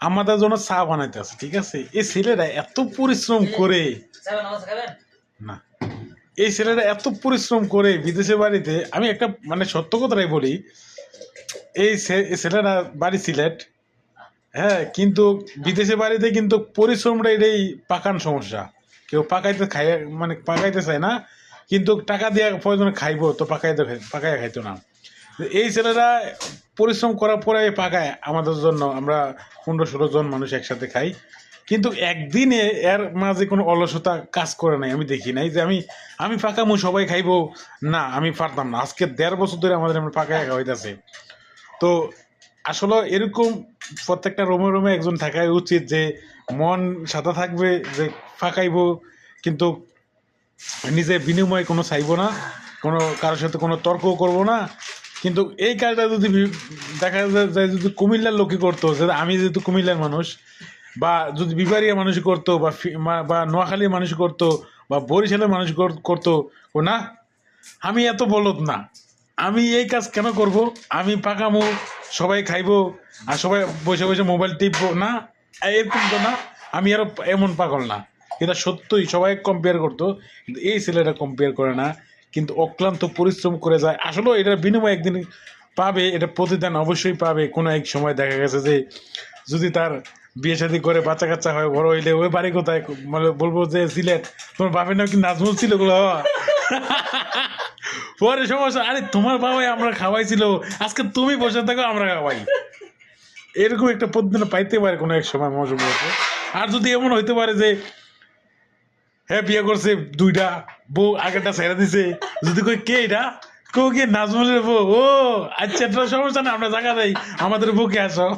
আমাদের জন্য চা বানাইতে আছে, ঠিক আছে? এই ছেলেরা এত পরিশ্রম করে, না এই ছেলেরা এত পরিশ্রম করে বিদেশে বাড়িতে, আমি একটা মানে সত্য কথাটাই বলি, এই ছেলেরা বাড়ি সিলেট, হ্যাঁ, কিন্তু বিদেশে বাড়িতে কিন্তু পরিশ্রমটা এটাই পাকান সমস্যা। কেউ পাকাইতে খাই মানে পাকাইতে চায় না, কিন্তু টাকা দিয়ে প্রয়োজনে খাইবো তো পাকাইয়া খাইতো না। এই ছেলেরা পরিশ্রম করার পরে পাকায় আমাদের জন্য, আমরা 15-16 জন মানুষ একসাথে খাই, কিন্তু একদিনে এর মাঝে কোনো অলসতা কাজ করে নাই, আমি দেখি নাই যে আমি পাকামু সবাই খাইবো। না, আমি পারতাম না। আজকে 1.5 বছর ধরে আমাদের আমরা পাকায় খাওয়াইতেছে। তো আসলে এরকম প্রত্যেকটা রোমে রোমে একজন থাকাই উচিত, যে মন সাদা থাকবে, যে ফাঁকাইবো কিন্তু নিজে বিনিময়ে কোনো চাইবো না, কোনো কারোর সাথে কোনো তর্কও করবো না। কিন্তু এই কাজটা যদি দেখা যায় যদি কুমিল্লার লোকই করতো, যে আমি যেহেতু কুমিল্লার মানুষ, বা যদি বিবাড়িয়া মানুষ করতো, বা নোয়াখালীর মানুষ করতো, বা বরিশালের মানুষ করতো, ও না, আমি এত বলদ না, আমি এই কাজ কেন করব, আমি পাকামো, সবাই খাইবো, আর সবাই বসে বসে মোবাইল টিপবো না, এরকম তো না। আমি আরো এমন পাগল না। এটা সত্যই সবাই কম্পেয়ার করতো, কিন্তু এই ছেলেটা কম্পেয়ার করে না, কিন্তু অক্লান্ত পরিশ্রম করে যায়। আসলে এটার বিনিময়ে একদিন পাবে, এটা প্রতিদান অবশ্যই পাবে। কোনো এক সময় দেখা গেছে যে যদি তার বিয়ে শাদী করে বাচ্চা কাচ্চা হয়, বড় হইলে ওই বাড়ি কোথায়, মানে বলবো যে সিলেট, তোমার বাপের নাম কি নাজমুল ছিল গুলো, পরে সমস্যা, আরে তোমার বাবাই আমরা খাওয়াইছিল, আজকে তুমি বসে থাকো আমরা খাওয়াই, এরকম একটা পদ্ধতি পাইতে পারে কোনো এক সময় মজা। আর যদি এমন হইতে পারে যে হ্যাঁ বিয়ে করছে 2টা বউ, আগেরটা ছেড়ে দিছে, যদি কই কে এটা, কেউ কি নাজমুলের বউ, ও আচ্ছা, এটা সমস্যা না, আমরা জায়গা দেই, আমাদের বউকে আসো।